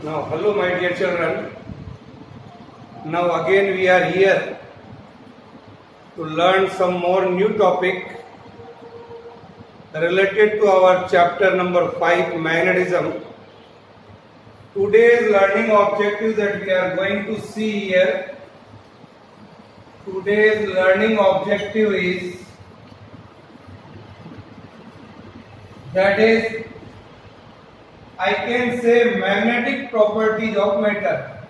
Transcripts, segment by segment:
Now, hello, my dear children. Now, again, we are here to learn some more new topic related to our chapter number 5, magnetism. Today's learning objective that we are going to see here. Today's learning objective is that is, I can say, magnetic properties of matter.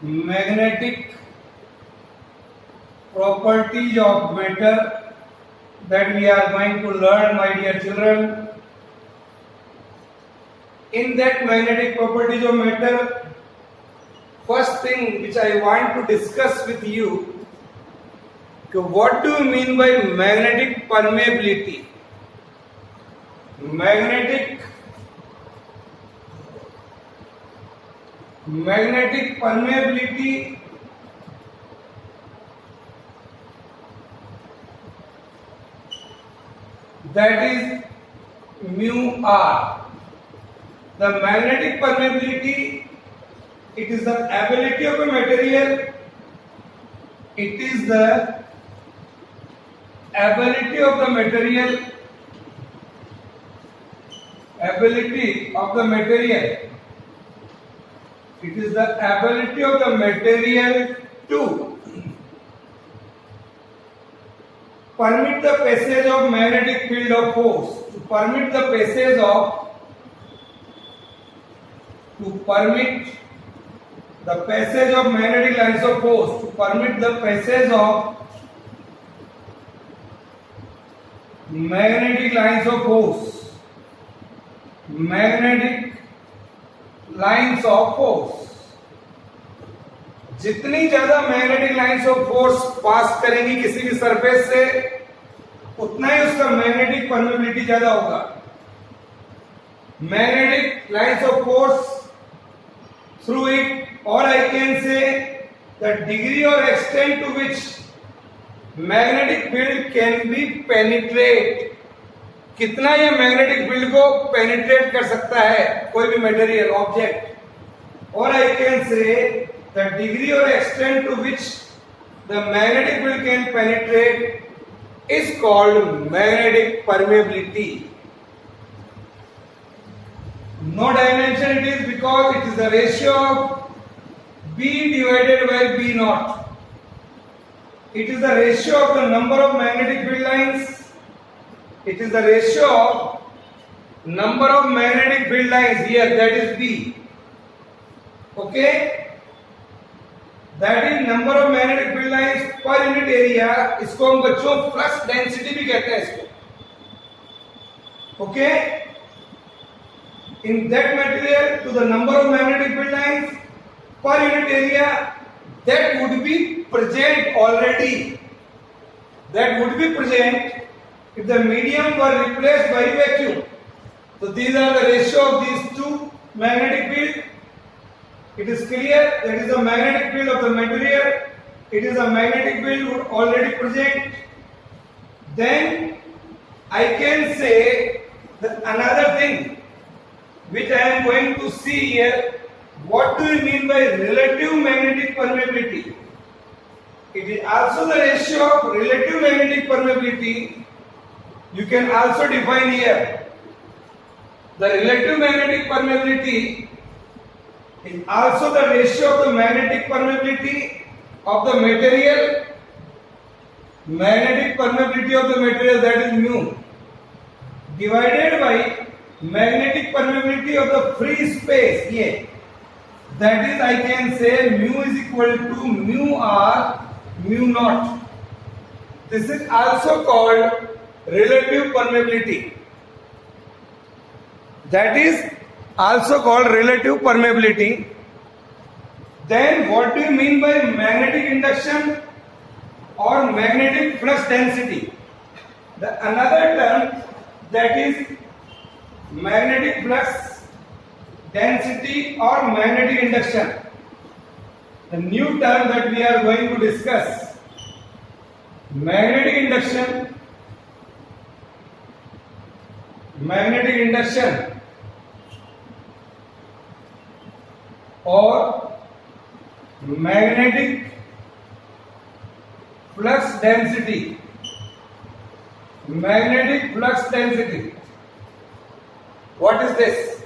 Magnetic properties of matter that we are going to learn, my dear children. In that magnetic properties of matter, first thing which I want to discuss with you, what do you mean by magnetic permeability? Magnetic permeability that is mu r. The magnetic permeability, it is the ability of a material, it is the ability of the material it is the ability of the material to permit the passage of magnetic field of force, to permit the passage of magnetic lines of force, to permit the passage of magnetic lines of force, जितनी ज्यादा magnetic lines of force pass करेंगी किसी भी surface से, उतना ही उसका magnetic permeability ज्यादा होगा. Magnetic lines of force through it, or I can say the degree or extent to which magnetic field can be penetrate. कितना ये मैग्नेटिक फील्ड को पेनिट्रेट कर सकता है कोई भी मटेरियल ऑब्जेक्ट, और I can say the degree और extent to which the magnetic field can penetrate is called magnetic permeability. No dimension it is because it is the ratio of B divided by B naught. It is the ratio of the number of magnetic field lines. It is the ratio of number of magnetic field lines here, that is B. Okay, that is number of magnetic field lines per unit area. इसको हम बच्चों flux density भी कहते हैं इसको. Okay, in that material to the number of magnetic field lines per unit area that would be present already. That would be present if the medium were replaced by vacuum. So these are the ratio of these two magnetic field. It is clear that is the magnetic field of the material. It is a magnetic field already present. Then I can say that another thing which I am going to see here. What do you mean by relative magnetic permeability? It is also the ratio of relative magnetic permeability. You can also define here. The relative magnetic permeability is also the ratio of the magnetic permeability of the material. Magnetic permeability of the material, that is mu, divided by magnetic permeability of the free space here. That is, I can say mu is equal to mu r mu naught. This is also called relative permeability. That is also called relative permeability. Then what do you mean by magnetic induction or magnetic flux density? The another term that is magnetic flux density or magnetic induction. The new term that we are going to discuss. Magnetic induction magnetic induction or magnetic flux density. Magnetic flux density. What is this?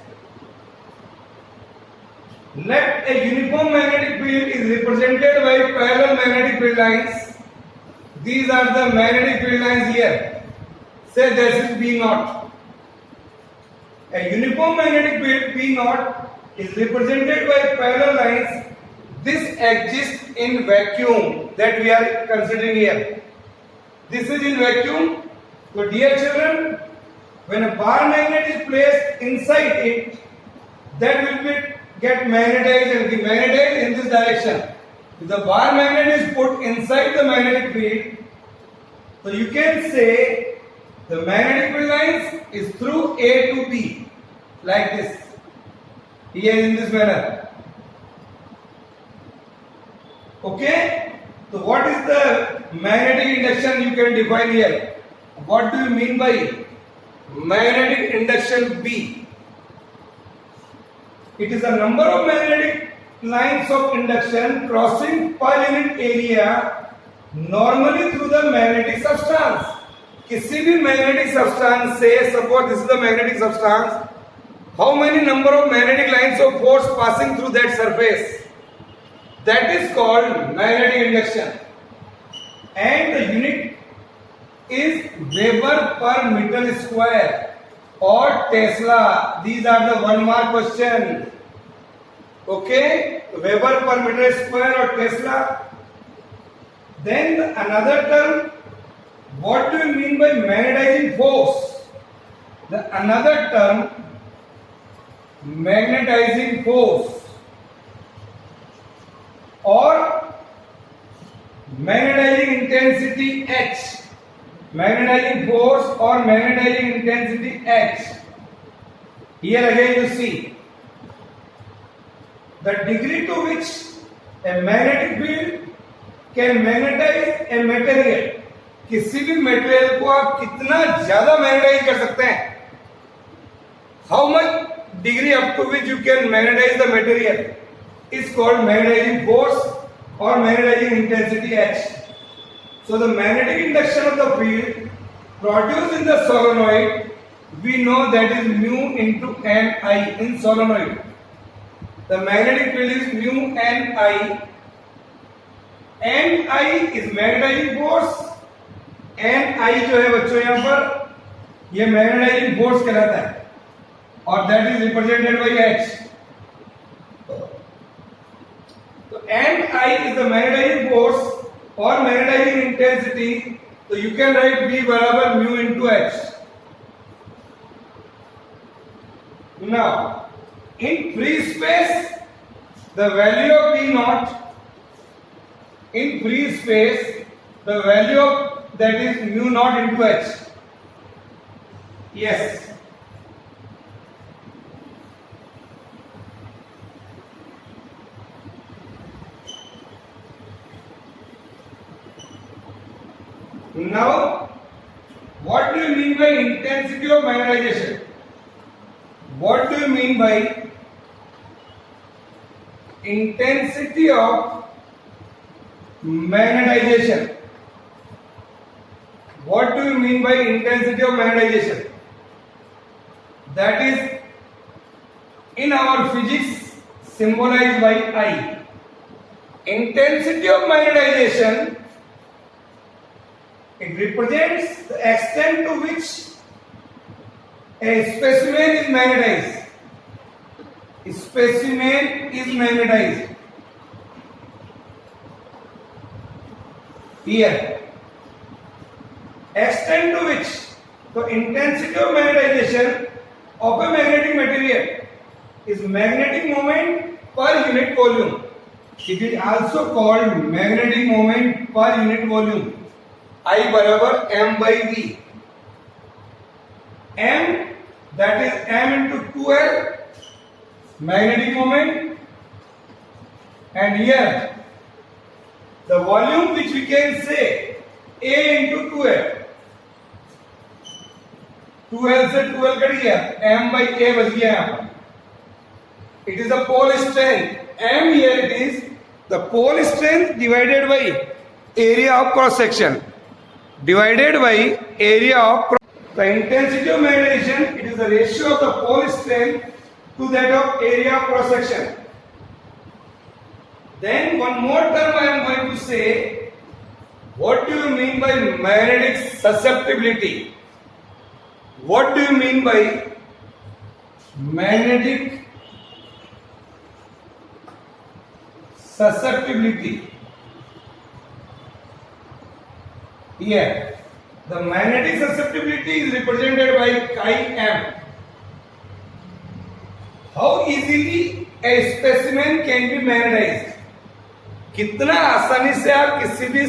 Let a uniform magnetic field is represented by parallel magnetic field lines. These are the magnetic field lines here. Say this is B naught. A uniform magnetic field P naught is represented by parallel lines. This exists in vacuum that we are considering here. This is in vacuum. So dear children, when a bar magnet is placed inside it, that will get magnetized and be magnetized in this direction. If the bar magnet is put inside the magnetic field, so you can say the magnetic field lines is through A to B, like this. Here in this manner. Okay? So what is the magnetic induction you can define here? What do you mean by magnetic induction B? It is the number of magnetic lines of induction crossing per unit area normally through the magnetic substance. किसी भी magnetic substance से, suppose this is the magnetic substance, how many number of magnetic lines of force passing through that surface? That is called magnetic induction. And the unit is Weber per meter square or Tesla. These are the 1 mark question. Okay, Weber per meter square or Tesla. Then another term, what do you mean by magnetizing force? Another term, magnetizing force or magnetizing intensity H. Magnetizing force or magnetizing intensity H. Here again you see the degree to which a magnetic field can magnetize a material. किसी भी material को आप कितना ज्यादा magnetise कर सकते हैं? How much degree up to which you can magnetize the material is called magnetizing force or magnetizing intensity H. So the magnetic induction of the field produced in the solenoid, we know that is mu into Ni in solenoid. The magnetic field is mu Ni. Ni is magnetizing force. Ni जो है बच्चों यहाँ पर ये magnetising force कहलाता है और that is represented by H. तो Ni is the magnetizing force or magnetizing intensity. So you can write B बराबर mu into H. Now in free space the value of B naught, in free space the value of that is mu naught into H. Yes. Now, what do you mean by intensity of magnetization? What do you mean by intensity of magnetization? What do you mean by intensity of magnetization? That is in our physics symbolized by I. Intensity of magnetization, it represents the extent to which a specimen is magnetized. A specimen is magnetized. Here. Extent to which, so intensity of magnetization of a magnetic material is magnetic moment per unit volume. It is also called magnetic moment per unit volume. I बराबर m by v. M, that is m into 2L, magnetic moment, and here the volume which we can say A into 2L. 2L से 2L cut गया, m by A बच गया यहाँ पर. It is the pole strength. M here it is the pole strength divided by area of cross section. Divided by area of the intensity of magnetization, it is the ratio of the pole strength to that of area of cross section. Then one more term I am going to say. What do you mean by magnetic susceptibility? What do you mean by magnetic susceptibility? Here, the magnetic susceptibility is represented by chi m. How easily a specimen can be magnetized? कितना आसानी से आप किसी भी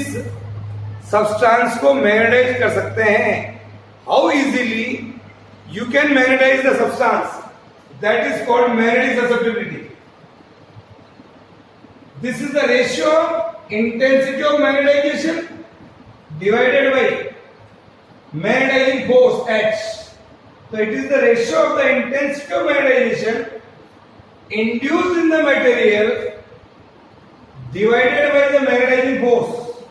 substance को magnetise कर सकते हैं? How easily you can magnetize the substance? That is called magnetic susceptibility. This is the ratio intensity of magnetization divided by magnetizing force H. So it is the ratio of the intensity of magnetization induced in the material divided by the magnetizing force.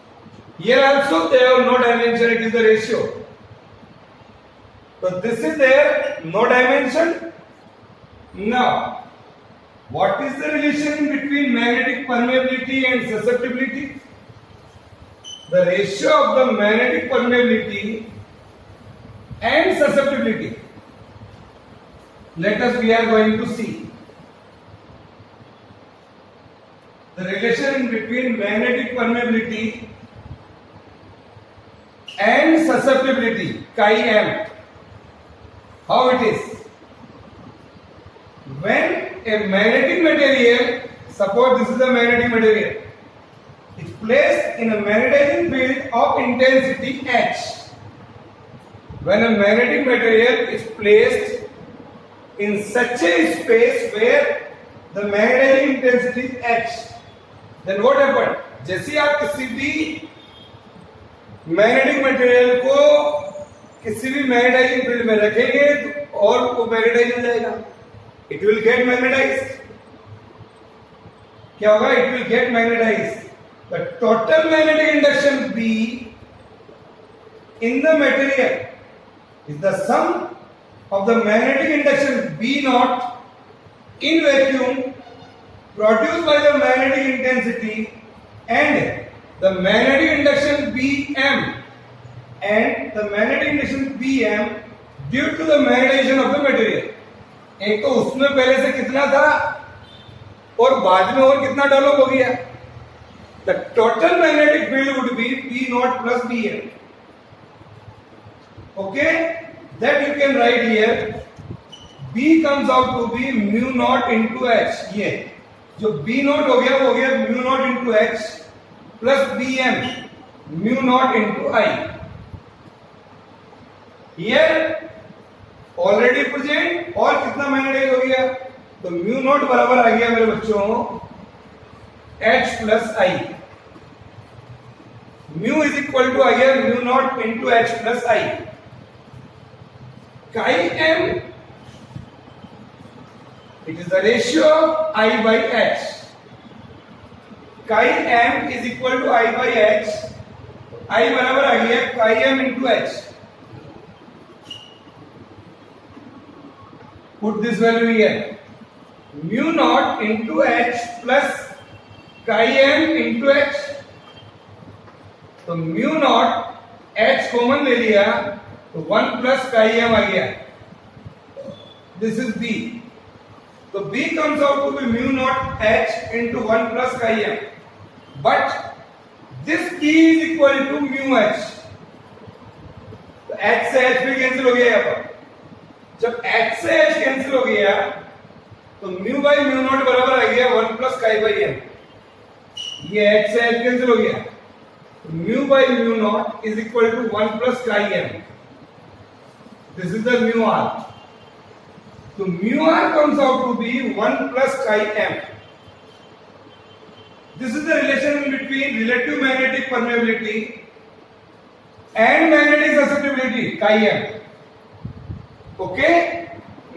Here also they have no dimension, it is the ratio. So this is there, no dimension. Now, what is the relation between magnetic permeability and susceptibility? The ratio of the magnetic permeability and susceptibility. Let us, we are going to see the relation between magnetic permeability and susceptibility, chi m. How it is? When a magnetic material, suppose this is a magnetic material, is placed in a magnetizing field of intensity H. When a magnetic material is placed in such a space where the magnetizing intensity is H, then what happened? जैसे आप किसी भी magnetic material को किसी भी magnetising field में रखेंगे तो और वो मैग्नेटाइज हो जाएगा. It will get magnetised. क्या होगा? It will get magnetised. The total magnetic induction B in the material is the sum of the magnetic induction B naught in vacuum produced by the magnetic intensity and the magnetic induction Bm and the magnetic induction Bm due to the magnetization of the material. एक तो उसमें पहले से कितना था और बाद में और कितना डेवलप हो गया. The total magnetic field would be B naught plus Bm. Okay, that you can write here. B comes out to be mu naught into H. ये जो B naught हो गया mu naught into H plus Bm mu naught into I. Here already present और कितना magnetise हो गया? तो mu naught बराबर आ गया मेरे बच्चों H plus I. Mu is equal to again mu naught into H plus I. Chi m, it is the ratio of I by H. Chi m is equal to I by H. I बराबर आ गया chi m into H. Put this value here. Mu naught into H plus chi m into H. तो mu naught H common ले लिया तो 1 plus chi m आ गया. This is B. तो B comes out to be mu naught H into 1 plus chi m. But this E is equal to mu H. तो H से H भी cancel हो गया यहाँ पर. जब H से H कैंसिल हो गया तो mu by mu naught बराबर आ गया 1 plus chi by m. ये H से H कैंसिल हो गया. Mu by mu naught is equal to 1 plus chi m. This is the mu r. So mu r comes out to be 1 plus chi m. This is the relation between relative magnetic permeability and magnetic susceptibility, chi m. Okay?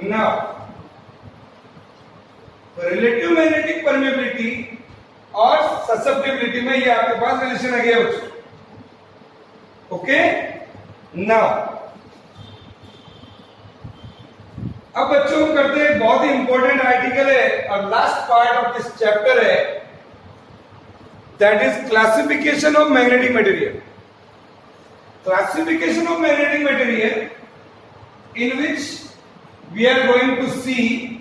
Now, relative magnetic permeability और susceptibility में ये आपके पास relation आ गया बच्चों. Okay, now अब बच्चों करते हैं, बहुत ही इंपॉर्टेंट आर्टिकल है और last part of this chapter है, that is classification of magnetic material. Classification of magnetic material in which we are going to see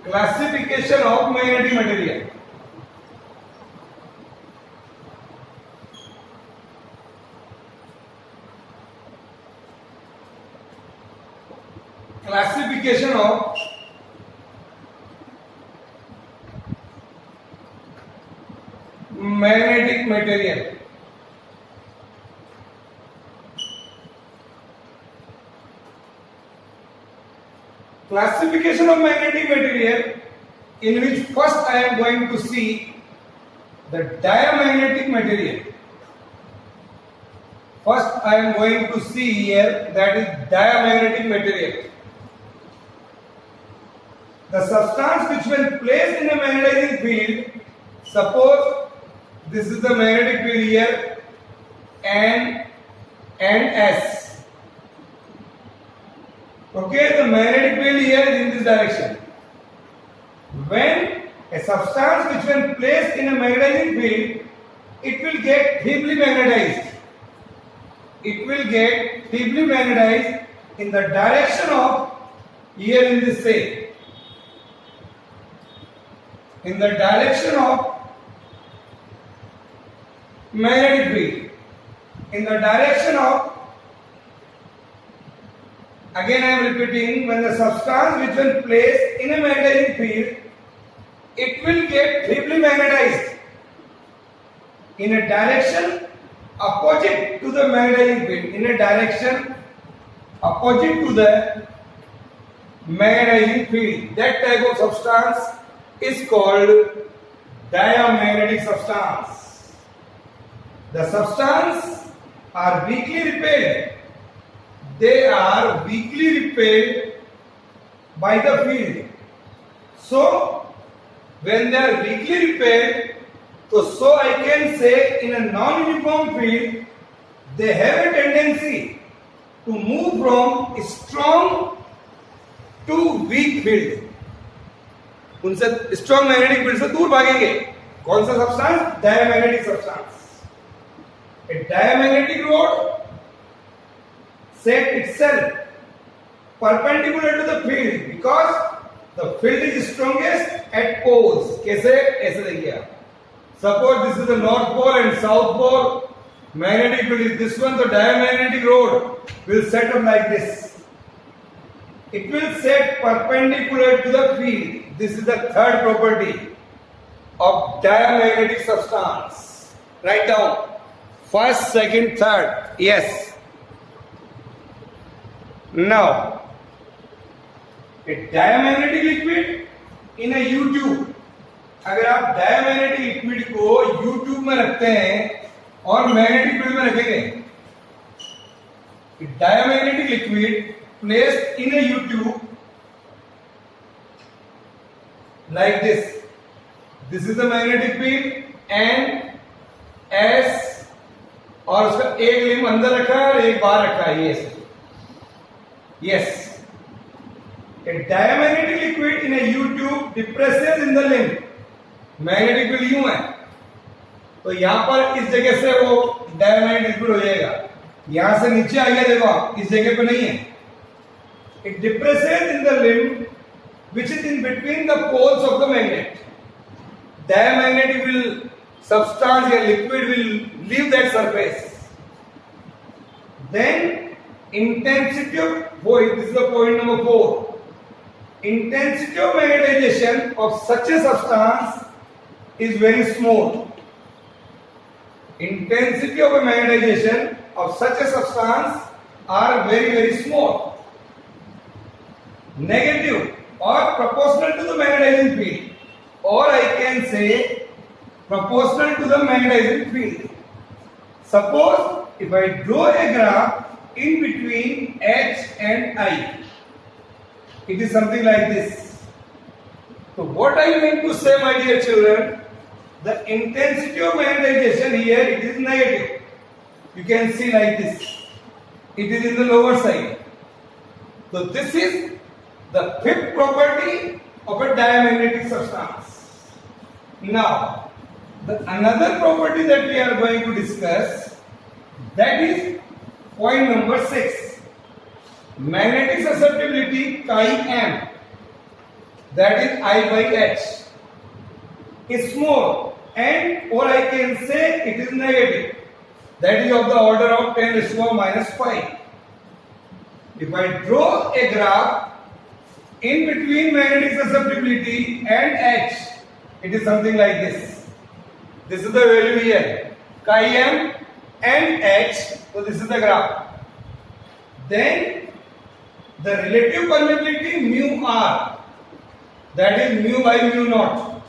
classification of magnetic material. Classification of magnetic material. Classification of magnetic material, in which first I am going to see the diamagnetic material. First I am going to see here, that is diamagnetic material. The substance which when placed in a magnetizing field, suppose this is the magnetic field here, N and S. Okay, the magnetic field here is in this direction. When a substance which when placed in a magnetizing field, it will get deeply magnetized. It will get deeply magnetized in the direction of, here in this say, in the direction of magnetic field, in the direction of, again I am repeating, when the substance which when placed in a magnetizing field, it will get deeply magnetized in a direction opposite to the magnetizing field, in a direction opposite to the magnetizing field. That type of substance is called diamagnetic substance. The substance are weakly repelled. They are weakly repelled by the field. So, when they are weakly repelled, so I can say in a non-uniform field, they have a tendency to move from strong to weak field. उनसे strong magnetic field से दूर भागेंगे. कौन सा substance? Diamagnetic substance. A diamagnetic rod set itself perpendicular to the field because the field is strongest at poles. कैसे? ऐसे देखिए आप. Suppose this is the north pole and south pole. Magnetic field is this one. The diamagnetic rod will set up like this. It will set perpendicular to the field. This is the third property of diamagnetic substance. Write down. First, second, third. Yes. Now, a diamagnetic liquid in a U-tube. अगर आप diamagnetic liquid को U-tube में रखते हैं और magnetic field में रखेंगे, a diamagnetic liquid placed in a U-tube like this. This is the magnetic field and S, और उसका एक लिंब अंदर रखा है और एक बाहर रखा है. ये Yes, a diamagnetic liquid in a U-tube depresses in the limb. Magnetic field यूं है, तो यहां पर इस जगह से वो डायमैग्नेटिक लिक्विड हो जाएगा. यहां से नीचे आ गया, देखो आप इस जगह पे नहीं है. It depresses in the limb which is in between the poles of the magnet. Diamagnetic will substance or liquid will leave that surface. Then intensity of void, this is the point number 4. Intensity of magnetization of such a substance is very small. Intensity of a magnetization of such a substance are very small. Negative or proportional to the magnetizing field, or I can say proportional to the magnetizing field. Suppose if I draw a graph in between H and I, it is something like this. So what I mean to say, my dear children, the intensity of magnetization here, it is negative. You can see like this. It is in the lower side. So this is the fifth property of a diamagnetic substance. Now, another property that we are going to discuss, that is point number 6. Magnetic susceptibility chi m, that is I by H, is small, and or I can say it is negative, that is of the order of 10 raised to the minus 5. If I draw a graph in between magnetic susceptibility and H, it is something like this. This is the value here, chi m and H. So this is the graph. Then the relative permeability mu r, that is mu by mu naught,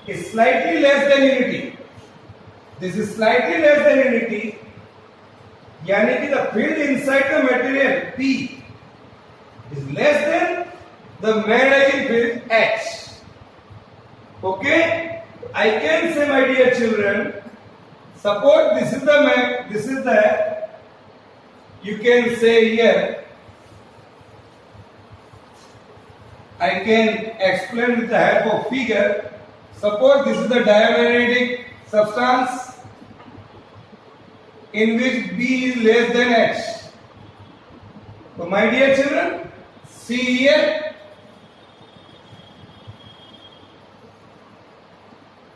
is slightly less than unity. This is slightly less than unity. यानी कि the field inside the material P is less than the magnetizing field H. Okay, I can say, my dear children, suppose this is the you can say here, I can explain with the help of figure. Suppose this is the diamagnetic substance in which B is less than H. So my dear children, see here,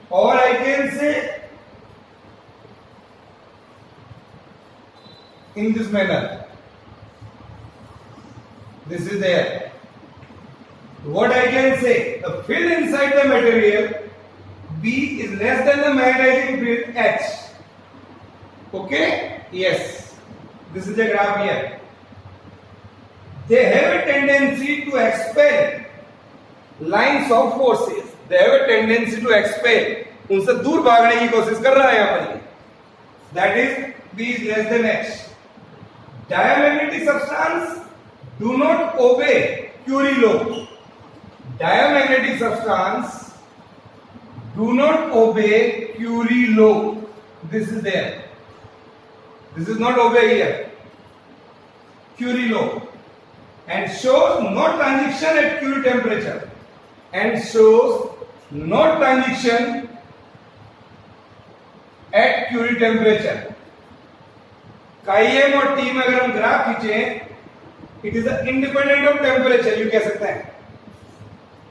or I can say in this manner. This is there. What I can say, the field inside the material B is less than the magnetizing field H. Okay? Yes. This is the graph here. They have a tendency to expel lines of forces. They have a tendency to expel. उनसे दूर भागने की कोशिश कर रहा है यहाँ पर. That is B is less than H. Diamagnetic substance do not obey Curie law. Diamagnetic substance do not obey Curie law. This is there. This is not obey here. Curie law. And shows no transition at Curie temperature. And shows no transition at Curie temperature. chi m और t में अगर हम graph खींचें, it is independent of temperature, you कह सकते हैं.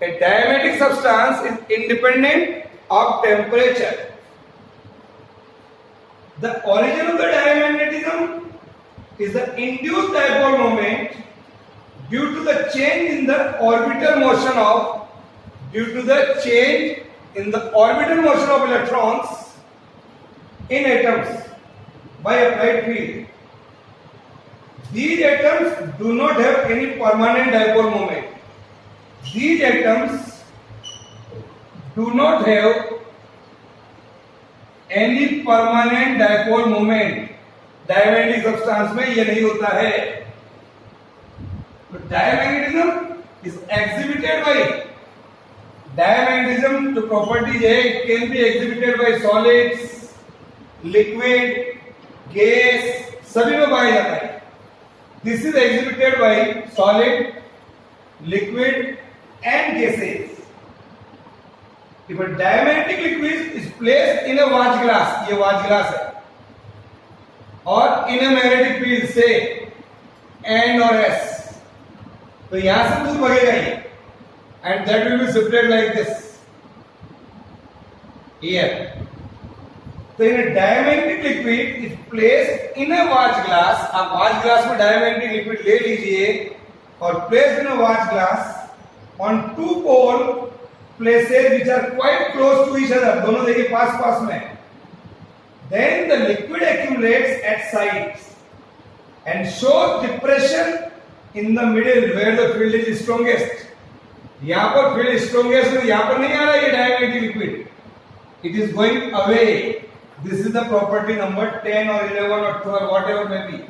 A diamagnetic substance is independent of temperature. The origin of the diamagnetism is the induced dipole moment due to the change in the orbital motion of electrons in atoms by applied field. These atoms do not have any permanent dipole moment. These atoms do not have any permanent dipole moment. Diamagnetic substance में ये नहीं होता है. But diamagnetism is exhibited by diamagnetism. The properties है, it can be exhibited by solids, liquid, gas, सभी में पाया जाता है. This is exhibited by solid, liquid and gases. If a diamagnetic liquid is placed in a watch glass, ये watch glass है, और in a magnetic field say N or S, तो यहां से दूर भगेगा ये, and that will be shifted like this here. So in a diamagnetic liquid is placed in a watch glass. आप watch glass में diamagnetic liquid ले लीजिए और placed in a watch glass on two pole places which are quite close to each other. दोनों देखिए पास पास में. Then the liquid accumulates at sides and shows depression in the middle where the field is strongest. यहाँ पर field is strongest, यहाँ पर नहीं आ रहा ये diamagnetic liquid. It is going away. This is the property number 10 or 11 or 12, whatever may be.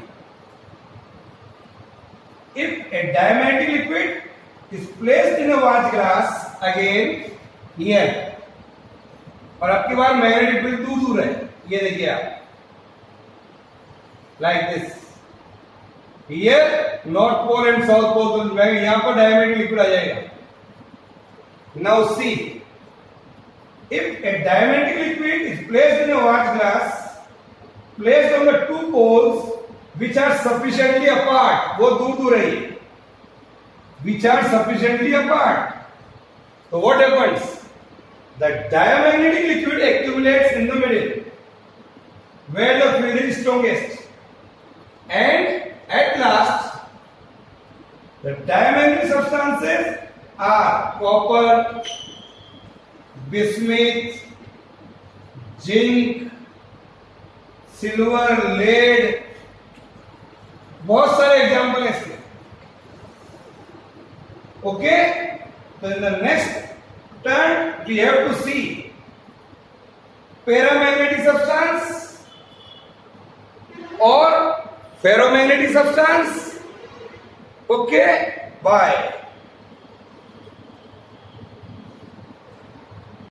If a diamagnetic liquid is placed in a watch glass, again here, और अब की बार magnetic field दूर दूर है, ये देखिए आप, like this. Here north pole and south pole, तो यहां पर डायमैग्नेटिक लिक्विड आ जाएगा। Now see, if a diamagnetic liquid is placed in a watch glass, placed on the two poles which are sufficiently apart, वो दूर दूर है, which are sufficiently apart, so what happens? The diamagnetic liquid accumulates in the middle where the field is strongest, and at last the diamagnetic substances are copper, bismuth, zinc, silver, lead, बहुत सारे example है इसके। Okay, तो in the next turn we have to see paramagnetic substance और ferromagnetic substance. Okay, bye.